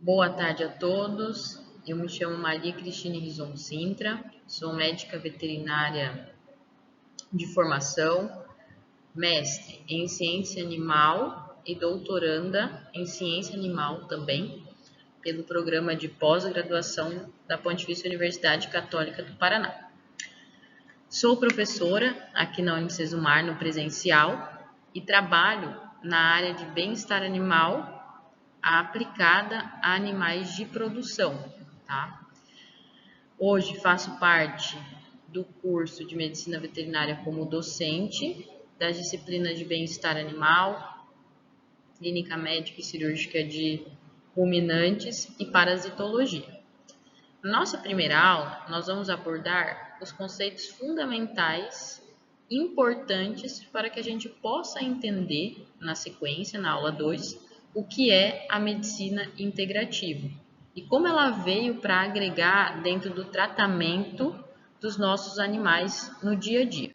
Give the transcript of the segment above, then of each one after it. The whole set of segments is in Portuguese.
Boa tarde a todos. Eu me chamo Maria Cristina Rison Sintra, sou médica veterinária de formação, mestre em ciência animal e doutoranda em ciência animal também, pelo programa de pós-graduação da Pontifícia Universidade Católica do Paraná. Sou professora aqui na Unicesumar no presencial e trabalho na área de bem-estar animal aplicada a animais de produção, tá? Hoje faço parte do curso de Medicina Veterinária como docente das disciplinas de bem-estar animal, clínica médica e cirúrgica de ruminantes e parasitologia. Na nossa primeira aula, nós vamos abordar os conceitos fundamentais importantes para que a gente possa entender, na sequência, na aula 2, o que é a medicina integrativa e como ela veio para agregar dentro do tratamento dos nossos animais no dia a dia.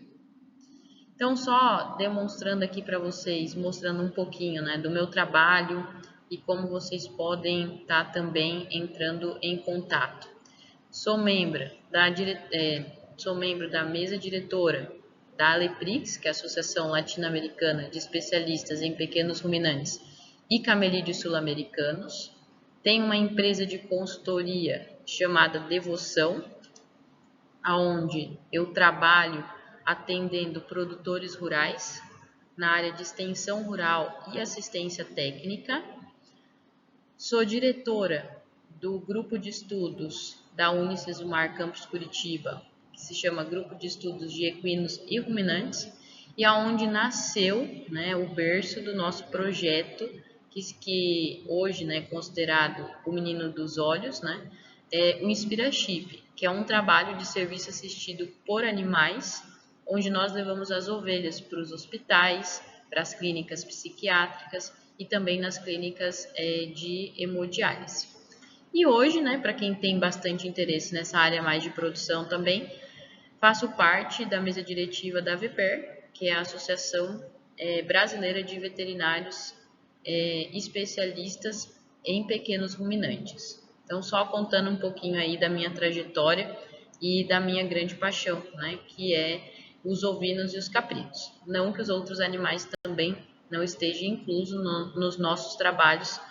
Então, só demonstrando aqui para vocês, mostrando um pouquinho, né, do meu trabalho e como vocês podem estar também entrando em contato. Sou membro da mesa diretora da Aleprix, que é a Associação Latino-Americana de Especialistas em Pequenos Ruminantes e Camelídeos Sul-Americanos. Tenho uma empresa de consultoria chamada Devoção, onde eu trabalho atendendo produtores rurais na área de extensão rural e assistência técnica. Sou diretora do grupo de estudos da Unicesumar Campus Curitiba, que se chama Grupo de Estudos de Equinos e Ruminantes, e aonde nasceu, né, o berço do nosso projeto, que hoje, né, é considerado o menino dos olhos, né, é o InspiraChip, que é um trabalho de serviço assistido por animais, onde nós levamos as ovelhas para os hospitais, para as clínicas psiquiátricas e também nas clínicas de hemodiálise. E hoje, né, para quem tem bastante interesse nessa área mais de produção também, faço parte da mesa diretiva da AVEPER, que é a Associação Brasileira de Veterinários Especialistas em Pequenos Ruminantes. Então, só contando um pouquinho aí da minha trajetória e da minha grande paixão, né, que é os ovinos e os caprinos. Não que os outros animais também não estejam inclusos nos nossos trabalhos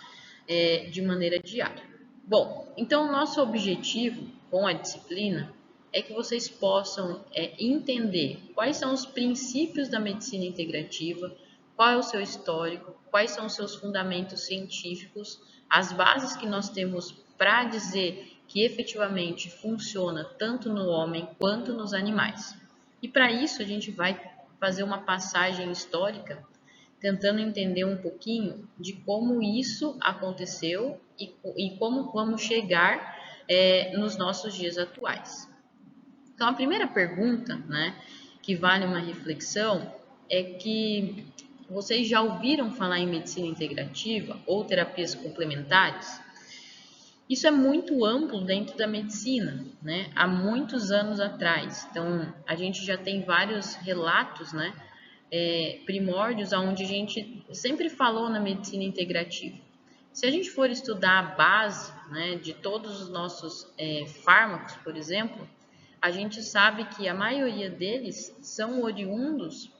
de maneira diária. Bom, então o nosso objetivo com a disciplina é que vocês possam entender quais são os princípios da medicina integrativa, qual é o seu histórico, quais são os seus fundamentos científicos, as bases que nós temos para dizer que efetivamente funciona tanto no homem quanto nos animais. E para isso a gente vai fazer uma passagem histórica, tentando entender um pouquinho de como isso aconteceu e como vamos chegar nos nossos dias atuais. Então, a primeira pergunta, né, que vale uma reflexão, é que vocês já ouviram falar em medicina integrativa ou terapias complementares? Isso é muito amplo dentro da medicina, né? Há muitos anos atrás. Então, a gente já tem vários relatos, né? Primórdios onde a gente sempre falou na medicina integrativa. Se a gente for estudar a base, né, de todos os nossos fármacos, por exemplo, a gente sabe que a maioria deles são oriundos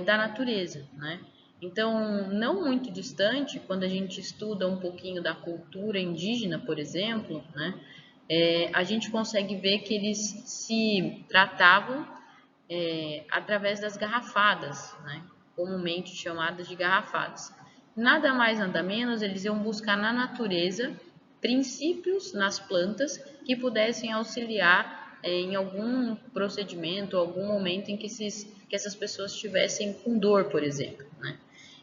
da natureza, né? Então, não muito distante, quando a gente estuda um pouquinho da cultura indígena, por exemplo, né, a gente consegue ver que eles se tratavam através das garrafadas, né, comumente chamadas de garrafadas. Nada mais, nada menos, eles iam buscar na natureza princípios nas plantas que pudessem auxiliar em algum procedimento, algum momento em que essas pessoas estivessem com dor, por exemplo, né?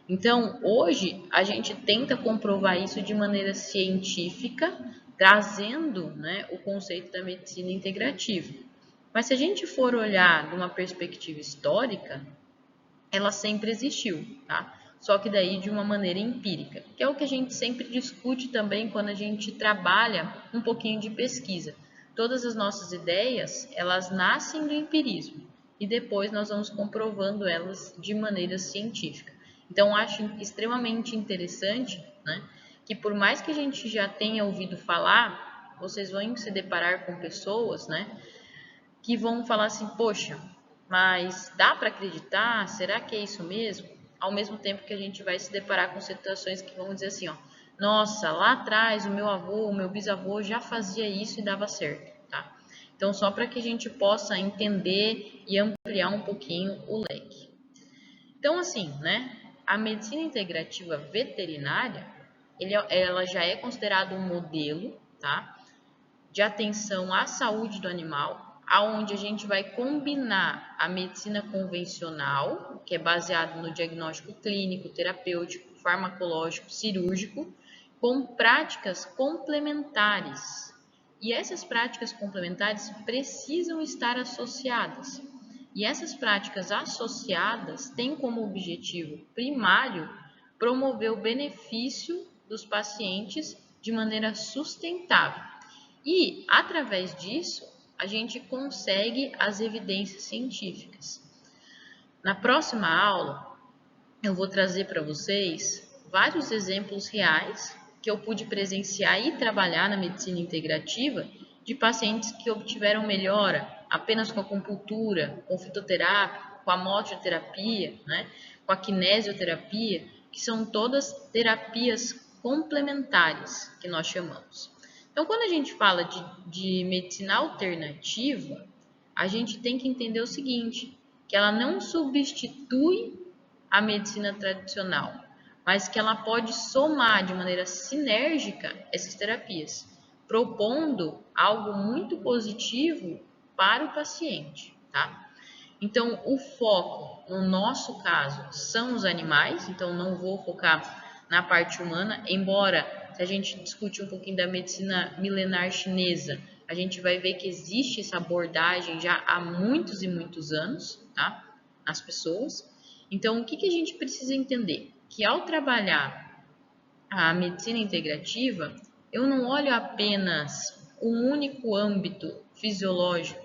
Então, hoje, a gente tenta comprovar isso de maneira científica, trazendo, né, o conceito da medicina integrativa. Mas se a gente for olhar de uma perspectiva histórica, ela sempre existiu, tá? Só que daí de uma maneira empírica, que é o que a gente sempre discute também quando a gente trabalha um pouquinho de pesquisa. Todas as nossas ideias, elas nascem do empirismo e depois nós vamos comprovando elas de maneira científica. Então, acho extremamente interessante, né, que por mais que a gente já tenha ouvido falar, vocês vão se deparar com pessoas, né, que vão falar assim, poxa, mas dá para acreditar? Será que é isso mesmo? Ao mesmo tempo que a gente vai se deparar com situações que vão dizer assim, ó, nossa, lá atrás o meu avô, o meu bisavô já fazia isso e dava certo, tá? Então, só para que a gente possa entender e ampliar um pouquinho o leque. Então, assim, né, a medicina integrativa veterinária, ela já é considerada um modelo, tá, de atenção à saúde do animal, aonde a gente vai combinar a medicina convencional, que é baseada no diagnóstico clínico, terapêutico, farmacológico, cirúrgico, com práticas complementares. E essas práticas complementares precisam estar associadas. E essas práticas associadas têm como objetivo primário promover o benefício dos pacientes de maneira sustentável. E, através disso, a gente consegue as evidências científicas. Na próxima aula, eu vou trazer para vocês vários exemplos reais que eu pude presenciar e trabalhar na medicina integrativa de pacientes que obtiveram melhora apenas com a acupuntura, com fitoterapia, com a mototerapia, né, com a kinesioterapia, que são todas terapias complementares, que nós chamamos. Então, quando a gente fala de medicina alternativa, a gente tem que entender o seguinte, que ela não substitui a medicina tradicional, mas que ela pode somar de maneira sinérgica essas terapias, propondo algo muito positivo para o paciente, tá? Então, o foco, no nosso caso, são os animais, então não vou focar na parte humana, embora se a gente discutir um pouquinho da medicina milenar chinesa, a gente vai ver que existe essa abordagem já há muitos e muitos anos, tá? Nas pessoas. Então, o que a gente precisa entender? Que ao trabalhar a medicina integrativa, eu não olho apenas um único âmbito fisiológico,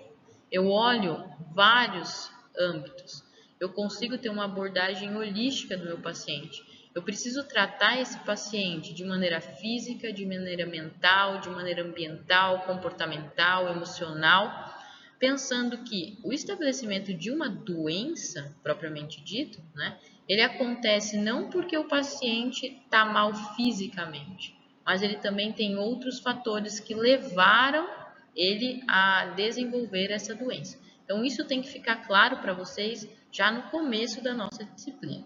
eu olho vários âmbitos. Eu consigo ter uma abordagem holística do meu paciente. Eu preciso tratar esse paciente de maneira física, de maneira mental, de maneira ambiental, comportamental, emocional, pensando que o estabelecimento de uma doença, propriamente dito, né, ele acontece não porque o paciente está mal fisicamente, mas ele também tem outros fatores que levaram ele a desenvolver essa doença. Então, isso tem que ficar claro para vocês já no começo da nossa disciplina.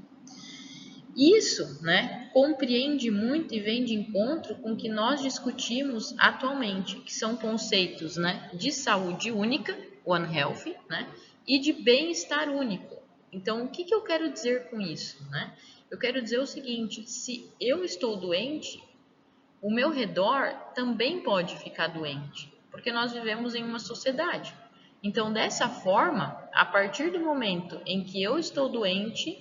Isso, né, compreende muito e vem de encontro com o que nós discutimos atualmente, que são conceitos, né, de saúde única, One Health, né, e de bem-estar único. Então, o que eu quero dizer com isso, né? Eu quero dizer o seguinte, se eu estou doente, o meu redor também pode ficar doente, porque nós vivemos em uma sociedade. Então, dessa forma, a partir do momento em que eu estou doente,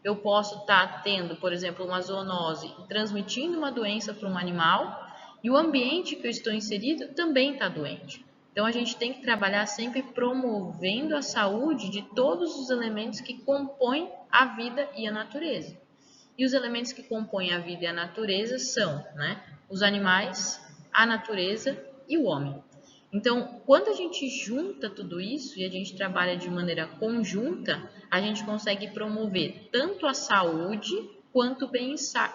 eu posso estar tendo, por exemplo, uma zoonose, transmitindo uma doença para um animal, e o ambiente que eu estou inserido também está doente. Então, a gente tem que trabalhar sempre promovendo a saúde de todos os elementos que compõem a vida e a natureza. E os elementos que compõem a vida e a natureza são, né, os animais, a natureza e o homem. Então, quando a gente junta tudo isso e a gente trabalha de maneira conjunta, a gente consegue promover tanto a saúde quanto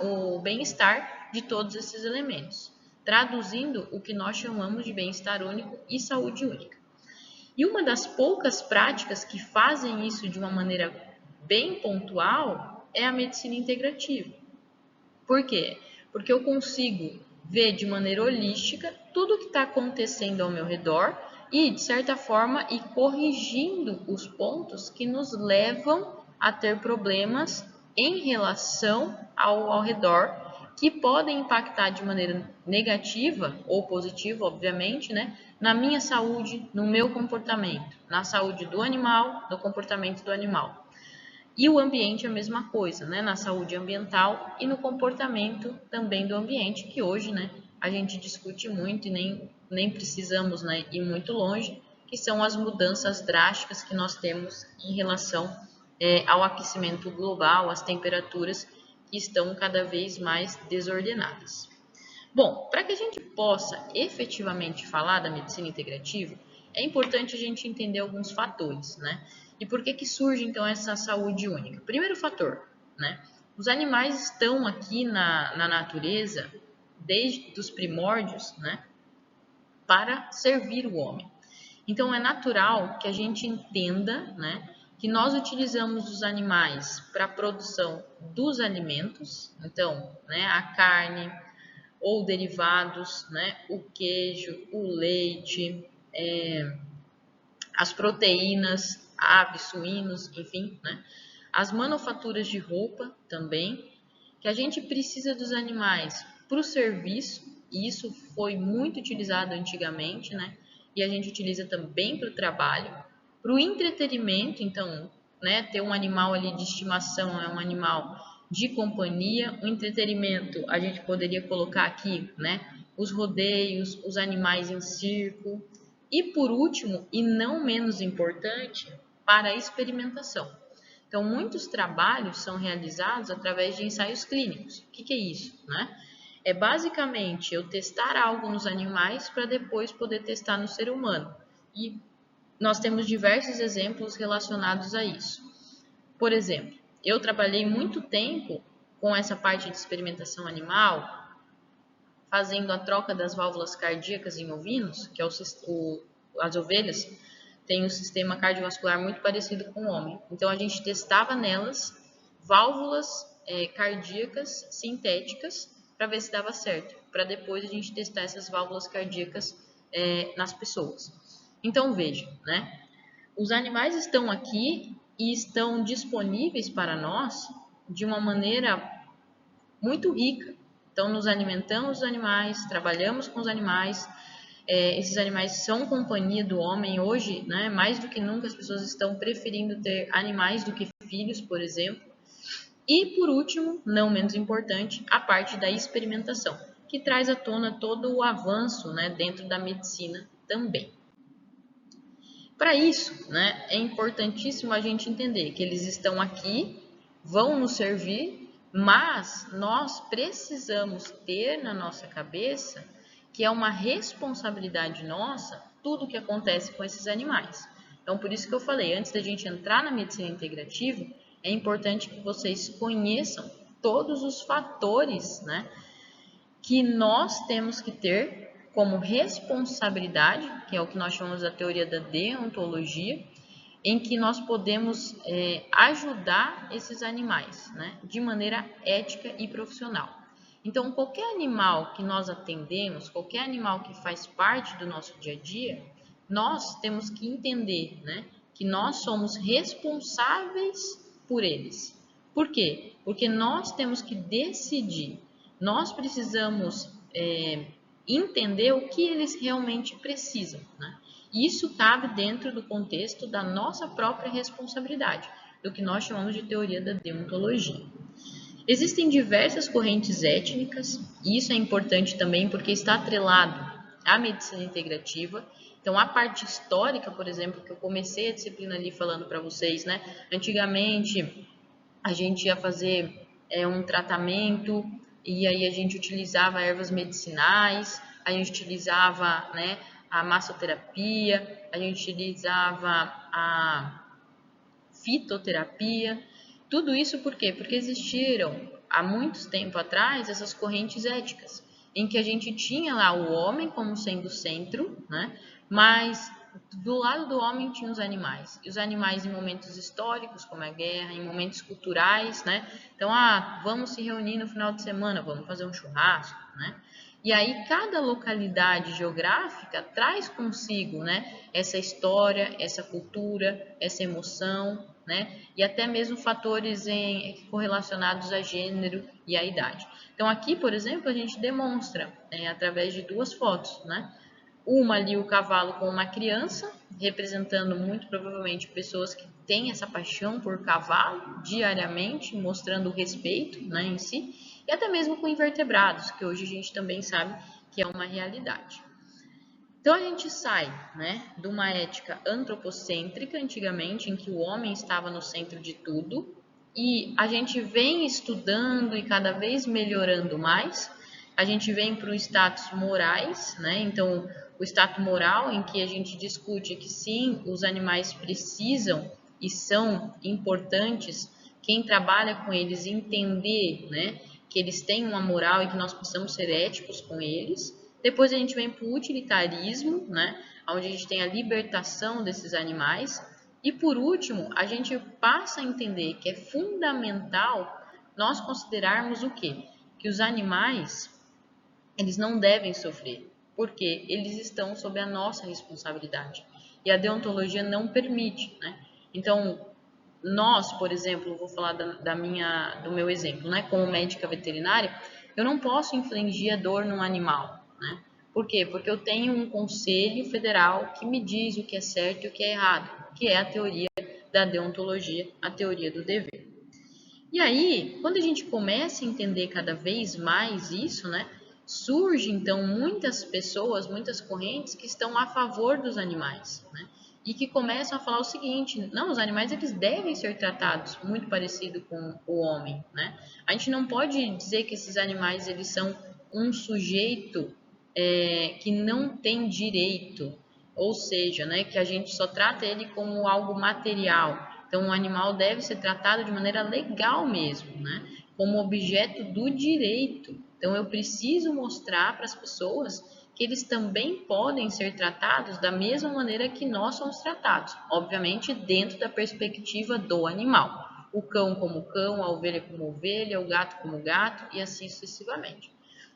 o bem-estar de todos esses elementos, traduzindo o que nós chamamos de bem-estar único e saúde única. E uma das poucas práticas que fazem isso de uma maneira bem pontual é a medicina integrativa. Por quê? Porque eu consigo ver de maneira holística tudo o que está acontecendo ao meu redor e, de certa forma, ir corrigindo os pontos que nos levam a ter problemas em relação ao redor, que podem impactar de maneira negativa ou positiva, obviamente, né, na minha saúde, no meu comportamento, na saúde do animal, no comportamento do animal. E o ambiente é a mesma coisa, né? Na saúde ambiental e no comportamento também do ambiente, que hoje, né, a gente discute muito e nem precisamos, né, ir muito longe, que são as mudanças drásticas que nós temos em relação ao aquecimento global, às temperaturas que estão cada vez mais desordenadas. Bom, para que a gente possa efetivamente falar da medicina integrativa, é importante a gente entender alguns fatores, né? E por que que surge então essa saúde única? Primeiro fator, né? Os animais estão aqui na natureza desde os primórdios, né? Para servir o homem. Então é natural que a gente entenda, né? Que nós utilizamos os animais para a produção dos alimentos, então, né? A carne, ou derivados, né? O queijo, o leite, as proteínas, aves, suínos, enfim, né? As manufaturas de roupa também, que a gente precisa dos animais para o serviço, e isso foi muito utilizado antigamente, né? E a gente utiliza também para o trabalho, para o entretenimento, então, né? Ter um animal ali de estimação é um animal de companhia, o entretenimento a gente poderia colocar aqui, né? Os rodeios, os animais em circo, e por último, e não menos importante, para a experimentação. Então, muitos trabalhos são realizados através de ensaios clínicos. O que é isso, né? É basicamente eu testar algo nos animais para depois poder testar no ser humano. E nós temos diversos exemplos relacionados a isso. Por exemplo, eu trabalhei muito tempo com essa parte de experimentação animal, fazendo a troca das válvulas cardíacas em ovinos, que é as ovelhas têm um sistema cardiovascular muito parecido com o homem. Então a gente testava nelas válvulas cardíacas sintéticas para ver se dava certo, para depois a gente testar essas válvulas cardíacas nas pessoas. Então veja, né? Os animais estão aqui e estão disponíveis para nós de uma maneira muito rica. Então, nos alimentamos dos animais, trabalhamos com os animais, esses animais são companhia do homem hoje, né? Mais do que nunca as pessoas estão preferindo ter animais do que filhos, por exemplo. E, por último, não menos importante, a parte da experimentação, que traz à tona todo o avanço, né, dentro da medicina também. Para isso, né, é importantíssimo a gente entender que eles estão aqui, vão nos servir, mas nós precisamos ter na nossa cabeça que é uma responsabilidade nossa tudo o que acontece com esses animais. Então, por isso que eu falei, antes da gente entrar na medicina integrativa, é importante que vocês conheçam todos os fatores, né, que nós temos que ter como responsabilidade, que é o que nós chamamos da teoria da deontologia, em que nós podemos ajudar esses animais, né, de maneira ética e profissional. Então, qualquer animal que nós atendemos, qualquer animal que faz parte do nosso dia a dia, nós temos que entender, né, que nós somos responsáveis por eles. Por quê? Porque nós temos que decidir, nós precisamos entender o que eles realmente precisam, né? E isso cabe dentro do contexto da nossa própria responsabilidade, do que nós chamamos de teoria da deontologia. Existem diversas correntes étnicas, e isso é importante também porque está atrelado à medicina integrativa. Então, a parte histórica, por exemplo, que eu comecei a disciplina ali falando para vocês, né? Antigamente, a gente ia fazer um tratamento e aí a gente utilizava ervas medicinais, a gente utilizava, né, a massoterapia, a gente utilizava a fitoterapia. Tudo isso por quê? Porque existiram há muito tempo atrás essas correntes éticas, em que a gente tinha lá o homem como sendo o centro, né? Mas do lado do homem tinha os animais. E os animais em momentos históricos, como a guerra, em momentos culturais, né? Então, vamos se reunir no final de semana, vamos fazer um churrasco, né? E aí cada localidade geográfica traz consigo, né, essa história, essa cultura, essa emoção, né, e até mesmo fatores correlacionados a gênero e a idade. Então aqui, por exemplo, a gente demonstra através de duas fotos, né, uma ali o cavalo com uma criança, representando muito provavelmente pessoas que têm essa paixão por cavalo diariamente, mostrando o respeito, né, em si, e até mesmo com invertebrados, que hoje a gente também sabe que é uma realidade. Então a gente sai, né, de uma ética antropocêntrica antigamente, em que o homem estava no centro de tudo, e a gente vem estudando e cada vez melhorando mais, A gente vem para o status morais, né? Então, o status moral em que a gente discute que sim, os animais precisam e são importantes, quem trabalha com eles entender, né, que eles têm uma moral e que nós precisamos ser éticos com eles. Depois a gente vem para o utilitarismo, né, onde a gente tem a libertação desses animais. E por último, a gente passa a entender que é fundamental nós considerarmos o quê? Que os animais, eles não devem sofrer, porque eles estão sob a nossa responsabilidade. E a deontologia não permite, né? Então, nós, por exemplo, vou falar do meu exemplo, né? Como médica veterinária, eu não posso infligir a dor num animal, né? Por quê? Porque eu tenho um conselho federal que me diz o que é certo e o que é errado, que é a teoria da deontologia, a teoria do dever. E aí, quando a gente começa a entender cada vez mais isso, né? Surge então muitas pessoas, muitas correntes que estão a favor dos animais, né? E que começam a falar o seguinte: não, os animais eles devem ser tratados muito parecido com o homem, né? A gente não pode dizer que esses animais eles são um sujeito que não tem direito, ou seja, né, que a gente só trata ele como algo material. Então, o animal deve ser tratado de maneira legal mesmo, né? Como objeto do direito. Então, eu preciso mostrar para as pessoas que eles também podem ser tratados da mesma maneira que nós somos tratados. Obviamente, dentro da perspectiva do animal. O cão como cão, a ovelha como ovelha, o gato como gato e assim sucessivamente.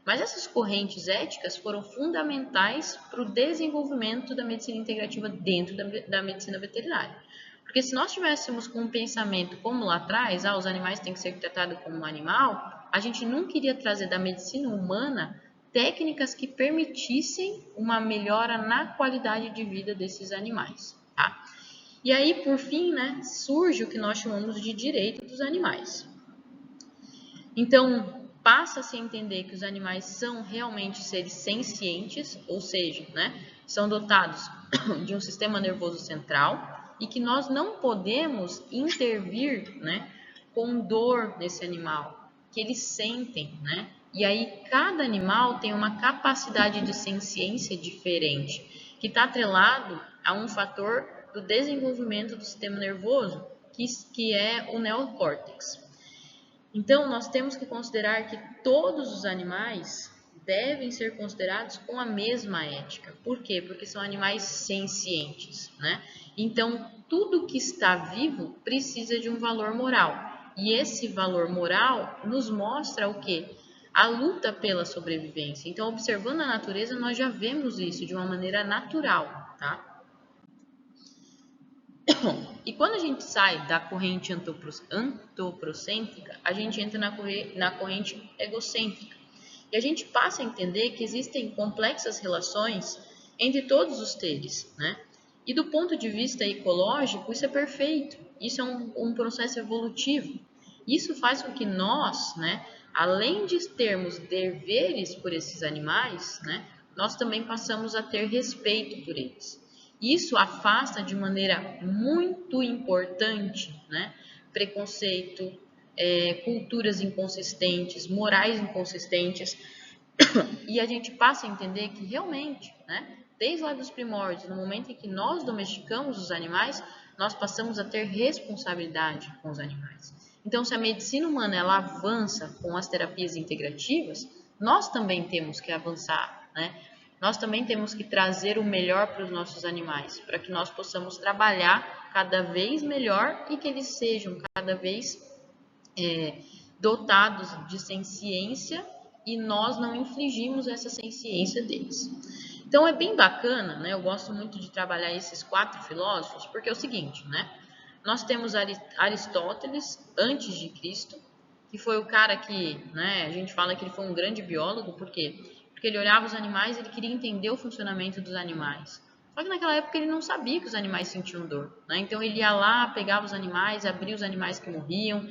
Mas essas correntes éticas foram fundamentais para o desenvolvimento da medicina integrativa dentro da medicina veterinária. Porque se nós tivéssemos com um pensamento como lá atrás, os animais têm que ser tratados como um animal, a gente nunca iria trazer da medicina humana técnicas que permitissem uma melhora na qualidade de vida desses animais, tá? E aí, por fim, né, surge o que nós chamamos de direito dos animais. Então, passa-se a entender que os animais são realmente seres sencientes, ou seja, né, são dotados de um sistema nervoso central e que nós não podemos intervir, né, com dor nesse animal, que eles sentem, né? E aí cada animal tem uma capacidade de senciência diferente, que está atrelado a um fator do desenvolvimento do sistema nervoso, que é o neocórtex. Então, nós temos que considerar que todos os animais devem ser considerados com a mesma ética. Por quê? Porque são animais sencientes, né? Então, tudo que está vivo precisa de um valor moral. E esse valor moral nos mostra o quê? A luta pela sobrevivência. Então, observando a natureza, nós já vemos isso de uma maneira natural, tá? E quando a gente sai da corrente antropocêntrica, a gente entra na corrente egocêntrica. E a gente passa a entender que existem complexas relações entre todos os seres, né? E do ponto de vista ecológico, isso é perfeito. Isso é um processo evolutivo. Isso faz com que nós, né, além de termos deveres por esses animais, né, nós também passamos a ter respeito por eles. Isso afasta de maneira muito importante, né, preconceito, culturas inconsistentes, morais inconsistentes, e a gente passa a entender que realmente, né, desde lá dos primórdios, no momento em que nós domesticamos os animais, nós passamos a ter responsabilidade com os animais. Então, se a medicina humana ela avança com as terapias integrativas, nós também temos que avançar, né? Nós também temos que trazer o melhor para os nossos animais, para que nós possamos trabalhar cada vez melhor e que eles sejam cada vez dotados de senciência e nós não infligimos essa senciência deles. Então é bem bacana, né? Eu gosto muito de trabalhar esses 4 filósofos, porque é o seguinte, né? Nós temos Aristóteles antes de Cristo, que foi o cara que, né, a gente fala que ele foi um grande biólogo, por quê? Porque ele olhava os animais e ele queria entender o funcionamento dos animais. Só que naquela época ele não sabia que os animais sentiam dor, né? Então ele ia lá, pegava os animais, abria os animais que morriam,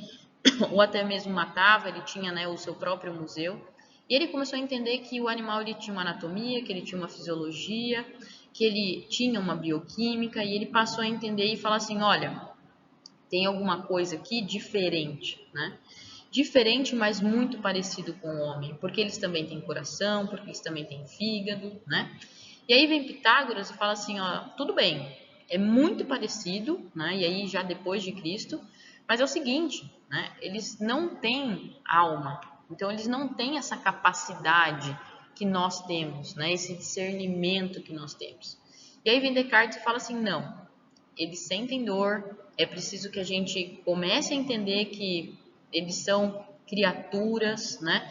ou até mesmo matava, ele tinha, né, o seu próprio museu. E ele começou a entender que o animal ele tinha uma anatomia, que ele tinha uma fisiologia, que ele tinha uma bioquímica, e ele passou a entender e falar assim, olha, tem alguma coisa aqui diferente, né? diferente, mas muito parecido com o homem, porque eles também têm coração, porque eles também têm fígado, né? E aí vem Pitágoras e fala assim, ó, tudo bem, é muito parecido, né? E aí já depois de Cristo, mas é o seguinte, né? Eles não têm alma, então eles não têm essa capacidade que nós temos, né? Esse discernimento que nós temos. E aí vem Descartes e fala assim, não, eles sentem dor, é preciso que a gente comece a entender que eles são criaturas, né?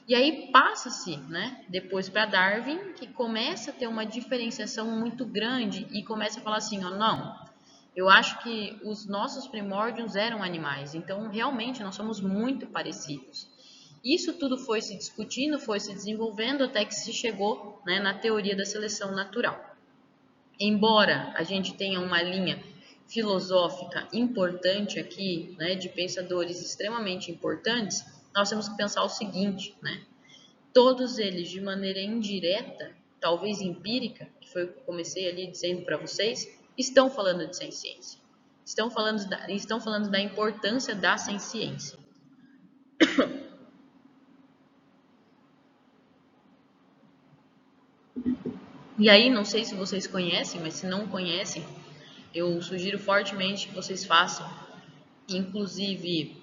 E aí passa-se, né, depois para Darwin, que começa a ter uma diferenciação muito grande e começa a falar assim, ó, não, eu acho que os nossos primórdios eram animais, então realmente nós somos muito parecidos. Isso tudo foi se discutindo, foi se desenvolvendo até que se chegou, né, na teoria da seleção natural. Embora a gente tenha uma linha filosófica importante aqui, né, de pensadores extremamente importantes, nós temos que pensar o seguinte, né? Todos eles, de maneira indireta, talvez empírica, que foi o que eu comecei ali dizendo para vocês, estão falando de ciência. Estão falando da importância da ciência. E aí, não sei se vocês conhecem, mas se não conhecem, eu sugiro fortemente que vocês façam, inclusive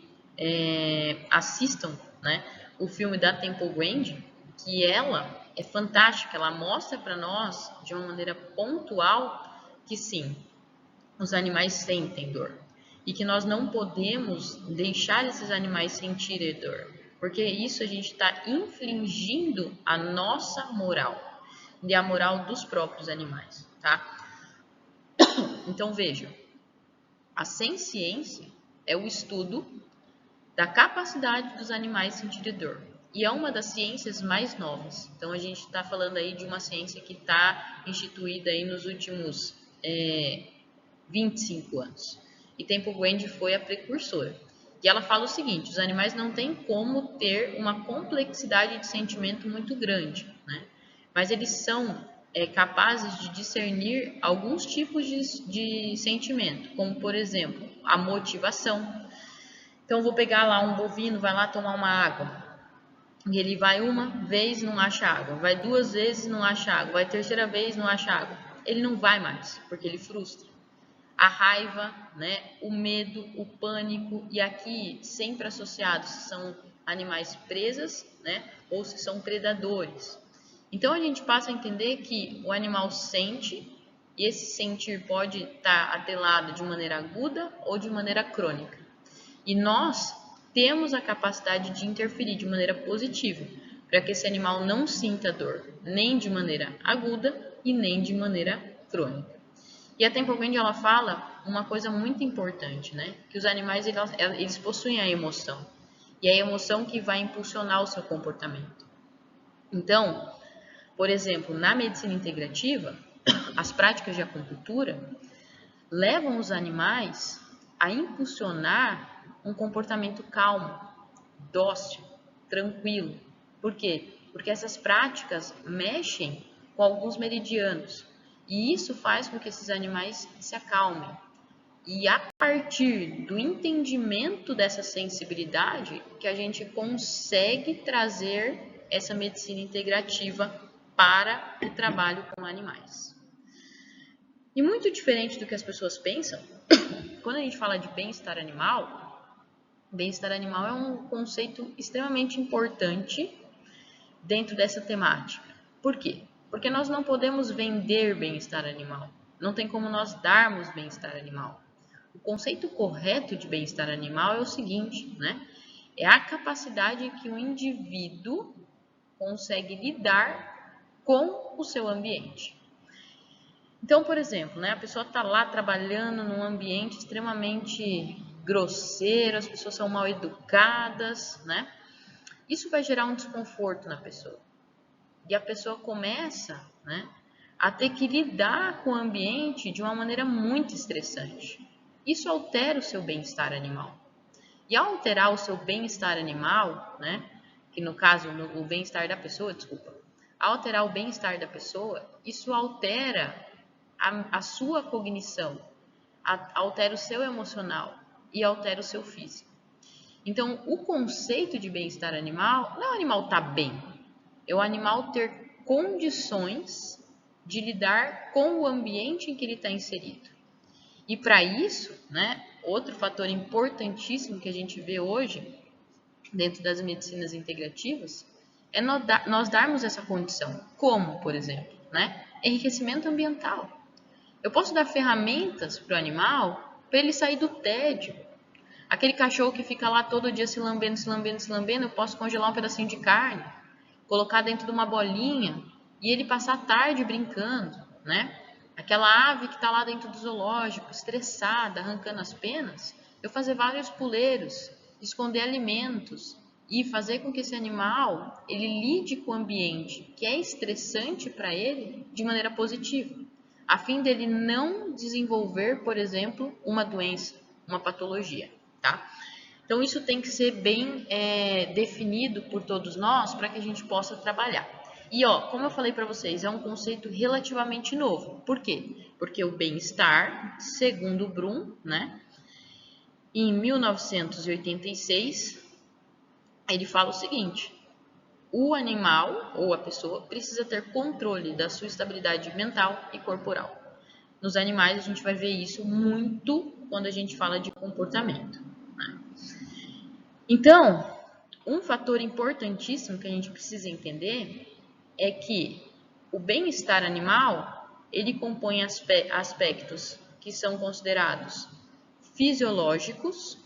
assistam, né, o filme da Temple Grandin, que ela é fantástica, ela mostra para nós de uma maneira pontual que sim, os animais sentem dor e que nós não podemos deixar esses animais sentirem dor, porque isso a gente está infringindo a nossa moral e a moral dos próprios animais, tá? Então veja, a ciência é o estudo da capacidade dos animais sentir dor. E é uma das ciências mais novas. Então a gente está falando aí de uma ciência que está instituída aí nos últimos 25 anos. E Temple Grandin foi a precursora. E ela fala o seguinte, os animais não têm como ter uma complexidade de sentimento muito grande, né? Mas eles são capazes de discernir alguns tipos de sentimento, como por exemplo, a motivação. Então, eu vou pegar lá um bovino, vai lá tomar uma água. E ele vai uma vez, não acha água. Vai duas vezes, não acha água. Vai terceira vez, não acha água. Ele não vai mais, porque ele frustra. A raiva, né, o medo, o pânico, e aqui sempre associados se são animais presas, né, ou se são predadores. Então, a gente passa a entender que o animal sente, e esse sentir pode estar atrelado de maneira aguda ou de maneira crônica. E nós temos a capacidade de interferir de maneira positiva, para que esse animal não sinta dor, nem de maneira aguda e nem de maneira crônica. E a Temple Grandin, ela fala uma coisa muito importante, né? Que os animais, eles possuem a emoção. E é a emoção que vai impulsionar o seu comportamento. Então, por exemplo, na medicina integrativa, as práticas de acupuntura levam os animais a impulsionar um comportamento calmo, dócil, tranquilo. Por quê? Porque essas práticas mexem com alguns meridianos e isso faz com que esses animais se acalmem. E a partir do entendimento dessa sensibilidade que a gente consegue trazer essa medicina integrativa para o trabalho com animais. E muito diferente do que as pessoas pensam, quando a gente fala de bem-estar animal é um conceito extremamente importante dentro dessa temática. Por quê? Porque nós não podemos vender bem-estar animal. Não tem como nós darmos bem-estar animal. O conceito correto de bem-estar animal é o seguinte, né? É a capacidade que o indivíduo consegue lidar com o seu ambiente. Então, por exemplo, né, a pessoa está lá trabalhando num ambiente extremamente grosseiro, as pessoas são mal educadas, né? Isso vai gerar um desconforto na pessoa. E a pessoa começa, né, a ter que lidar com o ambiente de uma maneira muito estressante. Isso altera o seu bem-estar animal. E ao alterar o seu bem-estar animal, né, que no caso o bem-estar da pessoa, ao alterar o bem-estar da pessoa, isso altera a sua cognição, altera o seu emocional e altera o seu físico. Então, o conceito de bem-estar animal não é o animal estar bem, é o animal ter condições de lidar com o ambiente em que ele está inserido. E para isso, né, outro fator importantíssimo que a gente vê hoje dentro das medicinas integrativas é nós darmos essa condição. Como, por exemplo, né, enriquecimento ambiental. Eu posso dar ferramentas para o animal para ele sair do tédio. Aquele cachorro que fica lá todo dia se lambendo, se lambendo, se lambendo, eu posso congelar um pedacinho de carne, colocar dentro de uma bolinha e ele passar a tarde brincando, né? Aquela ave que está lá dentro do zoológico, estressada, arrancando as penas, eu fazer vários puleiros, esconder alimentos e fazer com que esse animal ele lide com o ambiente que é estressante para ele de maneira positiva, a fim dele não desenvolver, por exemplo, uma doença, uma patologia, tá? Então, isso tem que ser bem definido por todos nós para que a gente possa trabalhar. E, como eu falei para vocês, é um conceito relativamente novo. Por quê? Porque o bem-estar, segundo o Brum, né, em 1986, ele fala o seguinte: o animal ou a pessoa precisa ter controle da sua estabilidade mental e corporal. Nos animais, a gente vai ver isso muito quando a gente fala de comportamento, né? Então, um fator importantíssimo que a gente precisa entender é que o bem-estar animal, ele compõe aspectos que são considerados fisiológicos,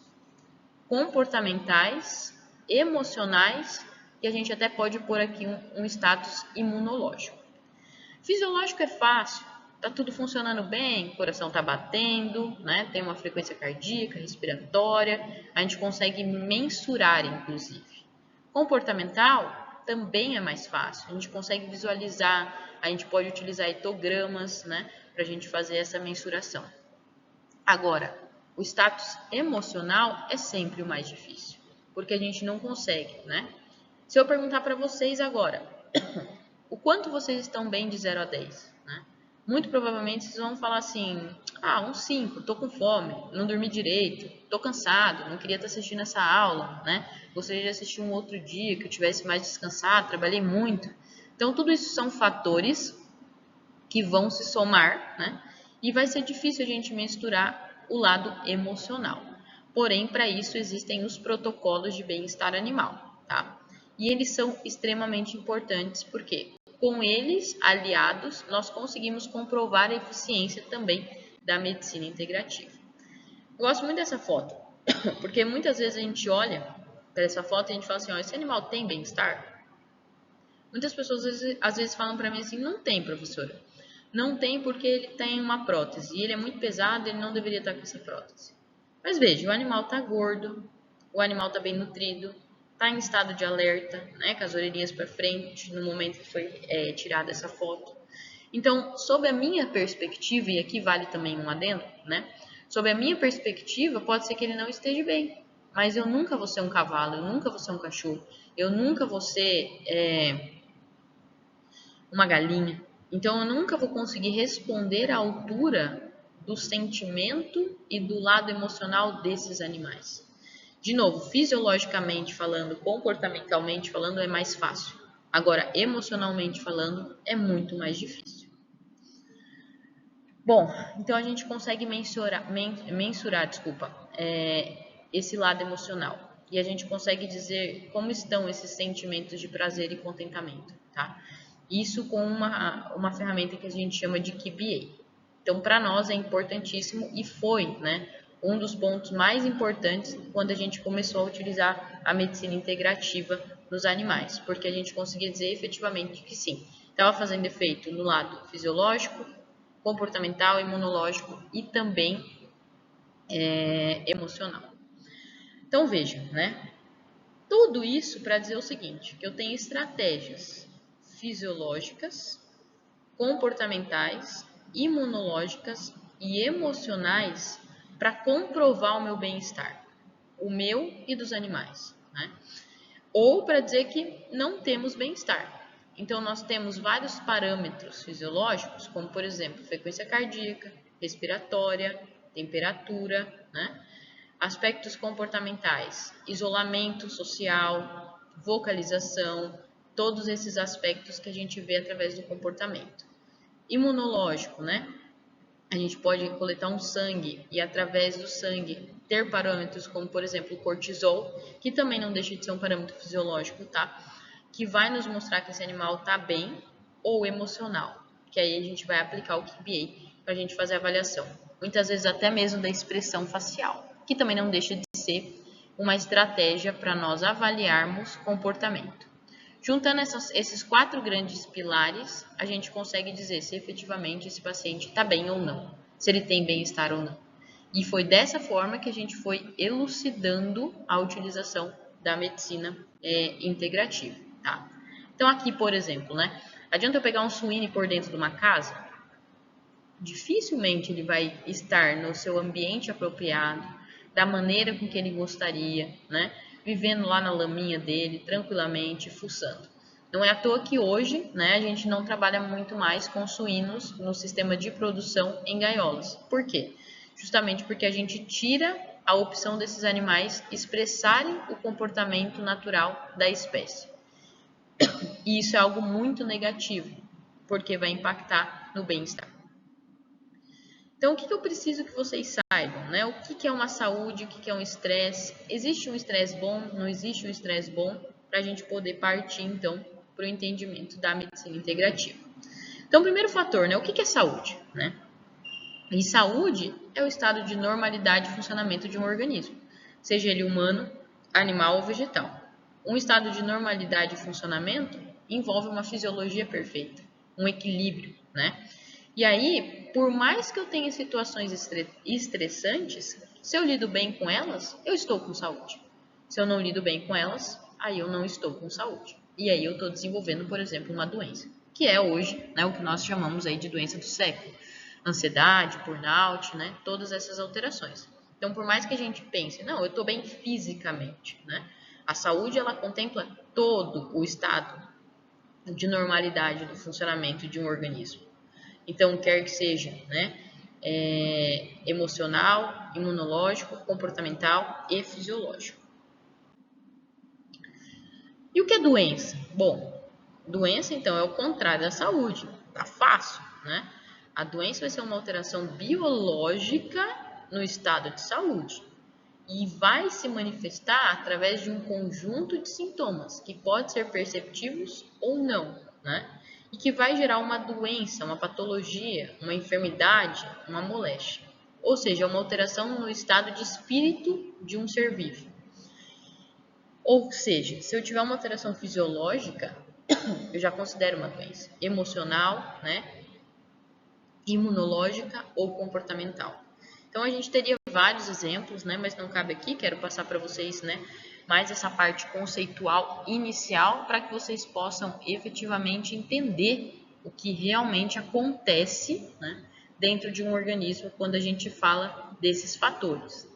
comportamentais, emocionais e a gente até pode pôr aqui um status imunológico. Fisiológico é fácil, tá tudo funcionando bem, o coração tá batendo, né? Tem uma frequência cardíaca, respiratória, a gente consegue mensurar, inclusive. Comportamental também é mais fácil, a gente consegue visualizar, a gente pode utilizar etogramas, né, para a gente fazer essa mensuração. Agora, o status emocional é sempre o mais difícil, porque a gente não consegue, né? Se eu perguntar para vocês agora, o quanto vocês estão bem de 0 a 10, né? Muito provavelmente vocês vão falar assim, um 5, tô com fome, não dormi direito, tô cansado, não queria estar assistindo essa aula, né? Gostaria de assistir um outro dia que eu tivesse mais descansado, trabalhei muito. Então, tudo isso são fatores que vão se somar, né? E vai ser difícil a gente misturar o lado emocional. Porém, para isso existem os protocolos de bem-estar animal, tá? E eles são extremamente importantes porque com eles aliados nós conseguimos comprovar a eficiência também da medicina integrativa. Eu gosto muito dessa foto, porque muitas vezes a gente olha para essa foto e a gente fala assim, esse animal tem bem-estar? Muitas pessoas às vezes falam para mim assim, não tem, professora. Não tem porque ele tem uma prótese e ele é muito pesado, ele não deveria estar com essa prótese. Mas veja, o animal está gordo, o animal está bem nutrido, está em estado de alerta, né, com as orelhinhas para frente no momento que foi tirada essa foto. Então, sob a minha perspectiva, e aqui vale também um adendo, né? Sob a minha perspectiva, pode ser que ele não esteja bem, mas eu nunca vou ser um cavalo, eu nunca vou ser um cachorro, eu nunca vou ser uma galinha. Então, eu nunca vou conseguir responder à altura do sentimento e do lado emocional desses animais. De novo, fisiologicamente falando, comportamentalmente falando, é mais fácil. Agora, emocionalmente falando, é muito mais difícil. Bom, então a gente consegue mensurar esse lado emocional. E a gente consegue dizer como estão esses sentimentos de prazer e contentamento, tá? Isso com uma ferramenta que a gente chama de QBA. Então, para nós é importantíssimo e foi, né, um dos pontos mais importantes quando a gente começou a utilizar a medicina integrativa nos animais, porque a gente conseguia dizer efetivamente que sim, estava fazendo efeito no lado fisiológico, comportamental, imunológico e também emocional. Então, veja, né? Tudo isso para dizer o seguinte, que eu tenho estratégias fisiológicas, comportamentais, imunológicas e emocionais para comprovar o meu bem-estar, o meu e dos animais, né? Ou para dizer que não temos bem-estar. Então, nós temos vários parâmetros fisiológicos, como, por exemplo, frequência cardíaca, respiratória, temperatura, né? aspectos comportamentais, isolamento social, vocalização, todos esses aspectos que a gente vê através do comportamento. Imunológico, né? A gente pode coletar um sangue e através do sangue ter parâmetros como, por exemplo, o cortisol, que também não deixa de ser um parâmetro fisiológico, tá? Que vai nos mostrar que esse animal tá bem, ou emocional, que aí a gente vai aplicar o QBA para a gente fazer a avaliação. Muitas vezes até mesmo da expressão facial, que também não deixa de ser uma estratégia para nós avaliarmos comportamento. Juntando esses 4 grandes pilares, a gente consegue dizer se efetivamente esse paciente está bem ou não, se ele tem bem-estar ou não. E foi dessa forma que a gente foi elucidando a utilização da medicina integrativa. Tá? Então aqui, por exemplo, né, adianta eu pegar um suíno e pôr dentro de uma casa? Dificilmente ele vai estar no seu ambiente apropriado, da maneira com que ele gostaria, né? Vivendo lá na laminha dele, tranquilamente, fuçando. Não é à toa que hoje, né, a gente não trabalha muito mais com suínos no sistema de produção em gaiolas. Por quê? Justamente porque a gente tira a opção desses animais expressarem o comportamento natural da espécie. E isso é algo muito negativo, porque vai impactar no bem-estar. Então, o que eu preciso que vocês saibam, né? O que é uma saúde, o que é um estresse? Existe um estresse bom? Não existe um estresse bom? Para a gente poder partir, então, para o entendimento da medicina integrativa. Então, o primeiro fator, né? O que é saúde, né? E saúde é o estado de normalidade e funcionamento de um organismo, seja ele humano, animal ou vegetal. Um estado de normalidade e funcionamento envolve uma fisiologia perfeita, um equilíbrio, né? E aí, por mais que eu tenha situações estressantes, se eu lido bem com elas, eu estou com saúde. Se eu não lido bem com elas, aí eu não estou com saúde. E aí eu estou desenvolvendo, por exemplo, uma doença, que é hoje, né, o que nós chamamos aí de doença do século. Ansiedade, burnout, né, todas essas alterações. Então, por mais que a gente pense, não, eu estou bem fisicamente, né? A saúde, ela contempla todo o estado de normalidade do funcionamento de um organismo. Então, quer que seja, né, emocional, imunológico, comportamental e fisiológico. E o que é doença? Bom, doença, então, é o contrário da saúde. Tá fácil, né? A doença vai ser uma alteração biológica no estado de saúde e vai se manifestar através de um conjunto de sintomas que pode ser perceptíveis ou não, né? E que vai gerar uma doença, uma patologia, uma enfermidade, uma moléstia. Ou seja, uma alteração no estado de espírito de um ser vivo. Ou seja, se eu tiver uma alteração fisiológica, eu já considero uma doença emocional, né? Imunológica ou comportamental. Então a gente teria vários exemplos, né? Mas não cabe aqui, quero passar para vocês, né? Mais essa parte conceitual inicial para que vocês possam efetivamente entender o que realmente acontece, né, dentro de um organismo quando a gente fala desses fatores.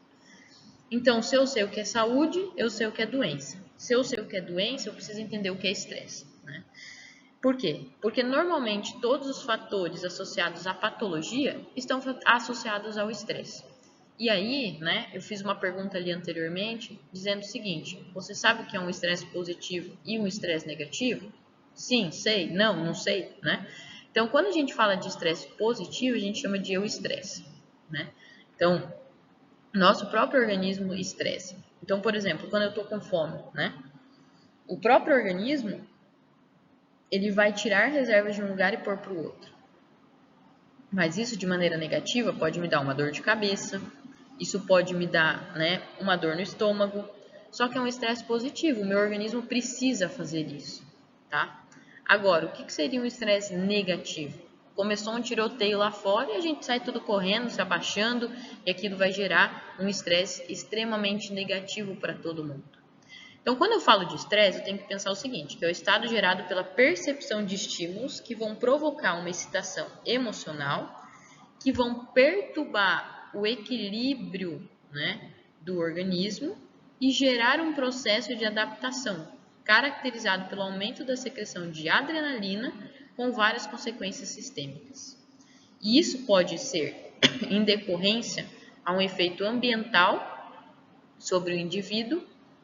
Então, se eu sei o que é saúde, eu sei o que é doença. Se eu sei o que é doença, eu preciso entender o que é estresse, né? Por quê? Porque normalmente todos os fatores associados à patologia estão associados ao estresse. E aí, né, eu fiz uma pergunta ali anteriormente, dizendo o seguinte: você sabe o que é um estresse positivo e um estresse negativo? Sim, sei, não sei, né? Então, quando a gente fala de estresse positivo, a gente chama de euestresse, né? Então, nosso próprio organismo estressa. Então, por exemplo, quando eu estou com fome, né? O próprio organismo ele vai tirar reservas de um lugar e pôr para o outro. Mas isso de maneira negativa pode me dar uma dor de cabeça, isso pode me dar, né, uma dor no estômago, só que é um estresse positivo, o meu organismo precisa fazer isso, tá? Agora, o que seria um estresse negativo? Começou um tiroteio lá fora e a gente sai tudo correndo, se abaixando, e aquilo vai gerar um estresse extremamente negativo para todo mundo. Então, quando eu falo de estresse, eu tenho que pensar o seguinte, que é o estado gerado pela percepção de estímulos que vão provocar uma excitação emocional, que vão perturbar o equilíbrio, né, do organismo e gerar um processo de adaptação, caracterizado pelo aumento da secreção de adrenalina com várias consequências sistêmicas. E isso pode ser em decorrência a um efeito ambiental sobre o indivíduo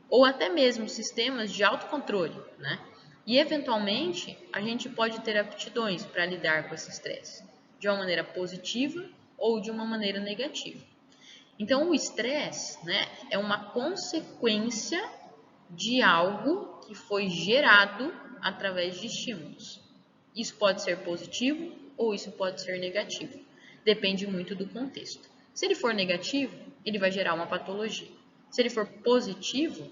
ou até mesmo sistemas de autocontrole, né? E eventualmente a gente pode ter aptidões para lidar com esse estresse de uma maneira positiva ou de uma maneira negativa. Então, o estresse, né, é uma consequência de algo que foi gerado através de estímulos. Isso pode ser positivo ou isso pode ser negativo. Depende muito do contexto. Se ele for negativo, ele vai gerar uma patologia. Se ele for positivo,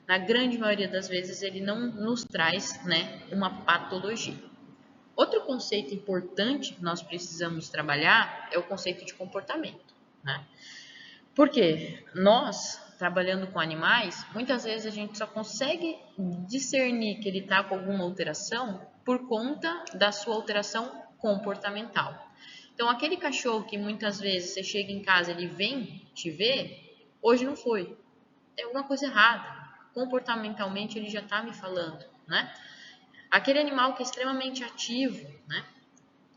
na grande maioria das vezes ele não nos traz, né, uma patologia. Outro conceito importante que nós precisamos trabalhar é o conceito de comportamento, né? Porque nós, trabalhando com animais, muitas vezes a gente só consegue discernir que ele está com alguma alteração por conta da sua alteração comportamental. Então, aquele cachorro que muitas vezes você chega em casa, ele vem te ver, hoje não foi. Tem alguma coisa errada. Comportamentalmente ele já está me falando, né? Aquele animal que é extremamente ativo, né?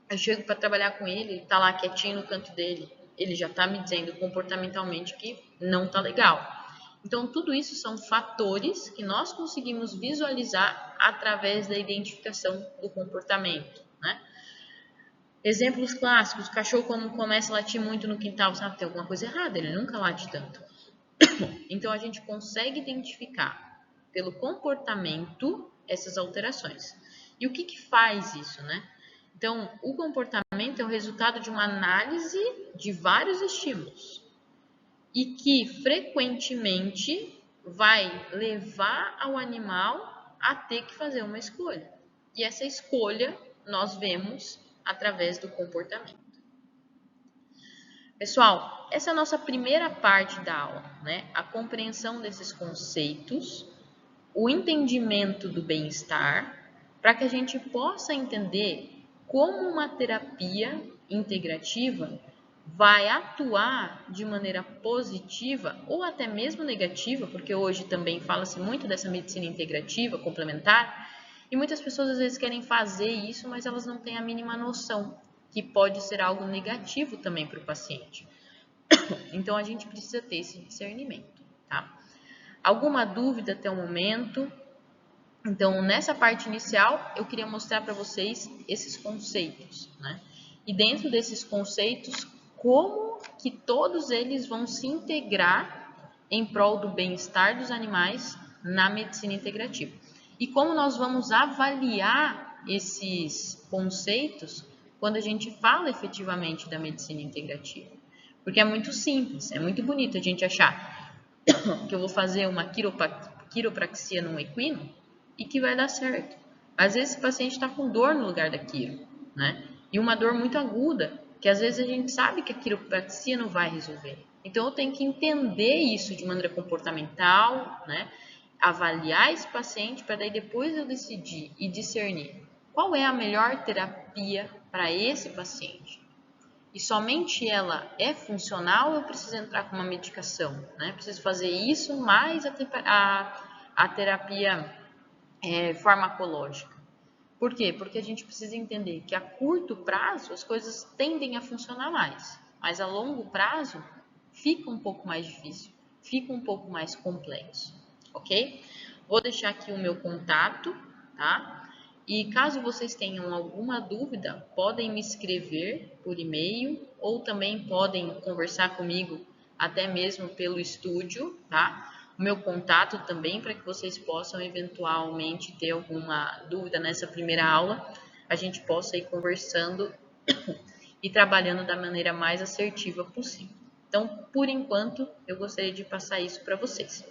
Eu chego para trabalhar com ele, ele está lá quietinho no canto dele. Ele já está me dizendo comportamentalmente que não está legal. Então, tudo isso são fatores que nós conseguimos visualizar através da identificação do comportamento, né? Exemplos clássicos, o cachorro quando começa a latir muito no quintal, sabe, tem alguma coisa errada, ele nunca late tanto. Então, a gente consegue identificar pelo comportamento essas alterações. E o que faz isso, né? Então, o comportamento é o resultado de uma análise de vários estímulos e que frequentemente vai levar ao animal a ter que fazer uma escolha. E essa escolha nós vemos através do comportamento. Pessoal, essa é a nossa primeira parte da aula, né? A compreensão desses conceitos, o entendimento do bem-estar, para que a gente possa entender como uma terapia integrativa vai atuar de maneira positiva ou até mesmo negativa, porque hoje também fala-se muito dessa medicina integrativa, complementar, e muitas pessoas às vezes querem fazer isso, mas elas não têm a mínima noção que pode ser algo negativo também para o paciente. Então, a gente precisa ter esse discernimento, tá? Alguma dúvida até o momento? Então, nessa parte inicial, eu queria mostrar para vocês esses conceitos, né? E dentro desses conceitos, como que todos eles vão se integrar em prol do bem-estar dos animais na medicina integrativa. E como nós vamos avaliar esses conceitos quando a gente fala efetivamente da medicina integrativa. Porque é muito simples, é muito bonito a gente achar que eu vou fazer uma quiropraxia num equino e que vai dar certo. Às vezes esse paciente está com dor no lugar da quiro, né? E uma dor muito aguda, que às vezes a gente sabe que a quiropraxia não vai resolver. Então eu tenho que entender isso de maneira comportamental, né? Avaliar esse paciente para daí depois eu decidir e discernir qual é a melhor terapia para esse paciente. E somente ela é funcional, eu preciso entrar com uma medicação, né? Preciso fazer isso mais a terapia farmacológica. Por quê? Porque a gente precisa entender que a curto prazo as coisas tendem a funcionar mais, mas a longo prazo fica um pouco mais difícil, fica um pouco mais complexo, ok? Vou deixar aqui o meu contato, tá? E caso vocês tenham alguma dúvida, podem me escrever por e-mail ou também podem conversar comigo até mesmo pelo estúdio, tá? O meu contato também para que vocês possam eventualmente ter alguma dúvida nessa primeira aula, a gente possa ir conversando e trabalhando da maneira mais assertiva possível. Então, por enquanto, eu gostaria de passar isso para vocês.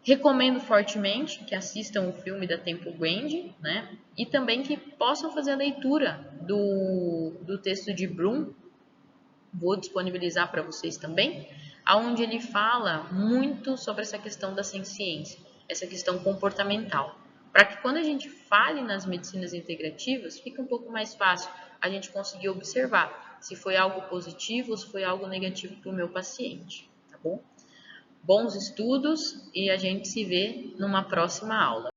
Recomendo fortemente que assistam o filme da Temple Grandin, né? E também que possam fazer a leitura do texto de Bloom. Vou disponibilizar para vocês também, onde ele fala muito sobre essa questão da ciência, essa questão comportamental. Para que quando a gente fale nas medicinas integrativas, fique um pouco mais fácil a gente conseguir observar se foi algo positivo ou se foi algo negativo para o meu paciente, tá bom? Bons estudos e a gente se vê numa próxima aula.